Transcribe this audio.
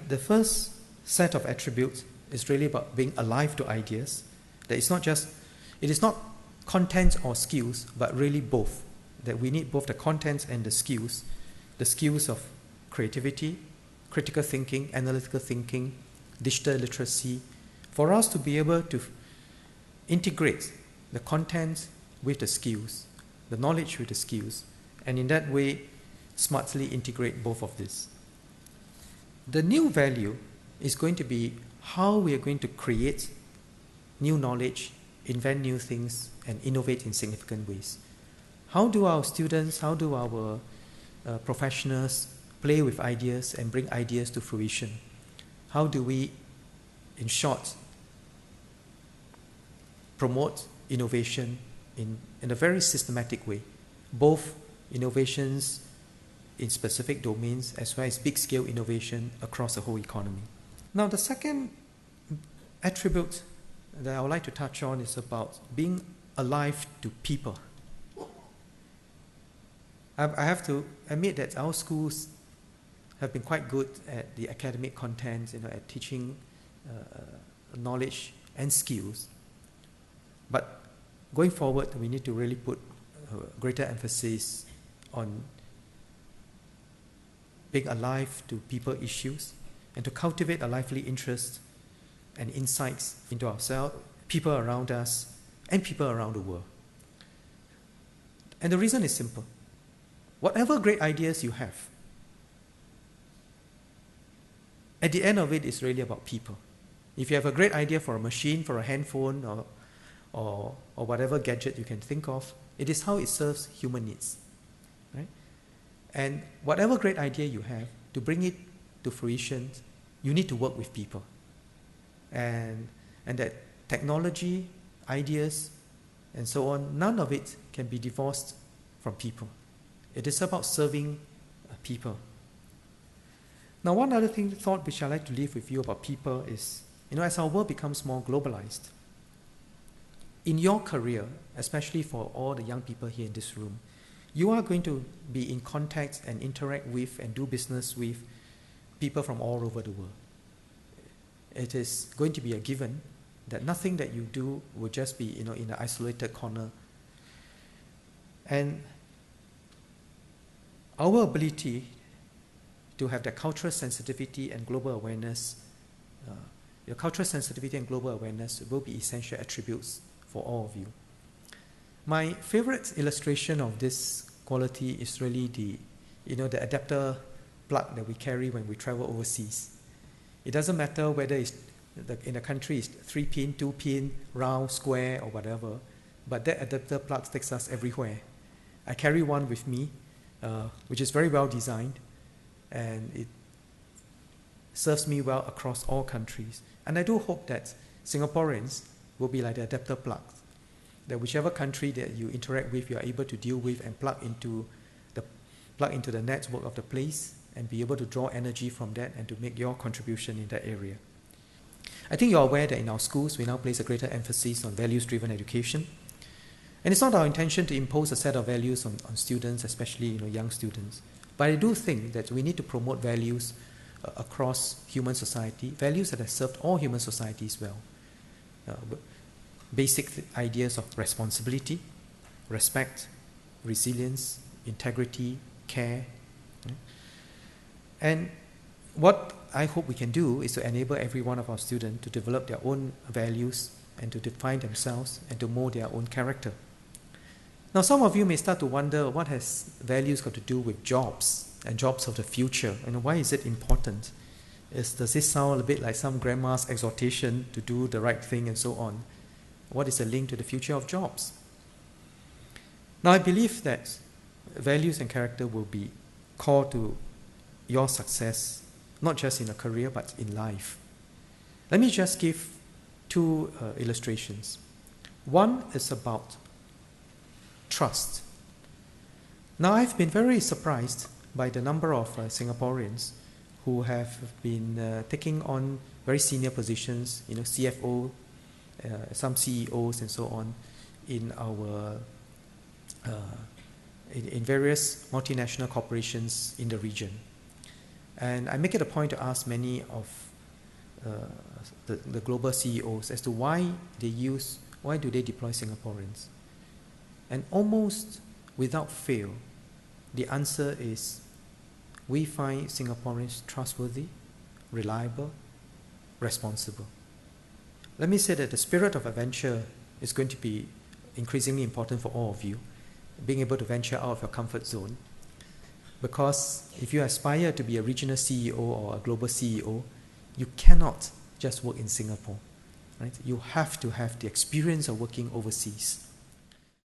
The first set of attributes is really about being alive to ideas. That it is not content or skills, but really both. That we need both the contents and the skills of creativity, critical thinking, analytical thinking, digital literacy, for us to be able to integrate the content with the skills, the knowledge with the skills, and in that way smartly integrate both of this. The new value is going to be how we are going to create new knowledge, invent new things, and innovate in significant ways. How do our students, how do our professionals play with ideas and bring ideas to fruition? How do we, in short, promote innovation in a very systematic way, both innovations in specific domains as well as big-scale innovation across the whole economy. Now, the second attribute that I would like to touch on is about being alive to people. I have to admit that our schools have been quite good at the academic content, at teaching knowledge and skills. But going forward, we need to really put greater emphasis on being alive to people issues and to cultivate a lively interest and insights into ourselves, people around us, and people around the world. And the reason is simple. Whatever great ideas you have, at the end of it, it's really about people. If you have a great idea for a machine, for a handphone, or whatever gadget you can think of, it is how it serves human needs. Right? And whatever great idea you have, to bring it to fruition, you need to work with people. And that technology, ideas, and so on, none of it can be divorced from people. It is about serving people. Now, one other thought which I'd like to leave with you about people is, as our world becomes more globalized, in your career, especially for all the young people here in this room, you are going to be in contact and interact with and do business with people from all over the world. It is going to be a given that nothing that you do will just be, in an isolated corner. And our ability to have that cultural sensitivity and global awareness, your cultural sensitivity and global awareness will be essential attributes for all of you. My favorite illustration of this quality is really the adapter plug that we carry when we travel overseas. It doesn't matter whether it's in the country it's 3-pin, 2-pin, round, square, or whatever, but that adapter plug takes us everywhere. I carry one with me, which is very well designed, and it serves me well across all countries. And I do hope that Singaporeans will be like the adapter plugs, that whichever country that you interact with, you are able to deal with and plug into the network of the place and be able to draw energy from that and to make your contribution in that area. I think you're aware that in our schools, we now place a greater emphasis on values-driven education. And it's not our intention to impose a set of values on students, especially young students. But I do think that we need to promote values across human society, values that have served all human societies well. Basic ideas of responsibility, respect, resilience, integrity, care. And what I hope we can do is to enable every one of our students to develop their own values and to define themselves and to mold their own character. Now, some of you may start to wonder, what has values got to do with jobs and jobs of the future? And why is it important? Does this sound a bit like some grandma's exhortation to do the right thing and so on? What is the link to the future of jobs? Now, I believe that values and character will be core to your success, not just in a career, but in life. Let me just give two illustrations. One is about trust. Now, I've been very surprised by the number of Singaporeans who have been taking on very senior positions, CFO, some CEOs and so on, in our in various multinational corporations in the region. And I make it a point to ask many of the global CEOs as to why do they deploy Singaporeans? And almost without fail, the answer is we find Singaporeans trustworthy, reliable, responsible. Let me say that the spirit of adventure is going to be increasingly important for all of you, being able to venture out of your comfort zone. Because if you aspire to be a regional CEO or a global CEO, you cannot just work in Singapore, right? You have to have the experience of working overseas.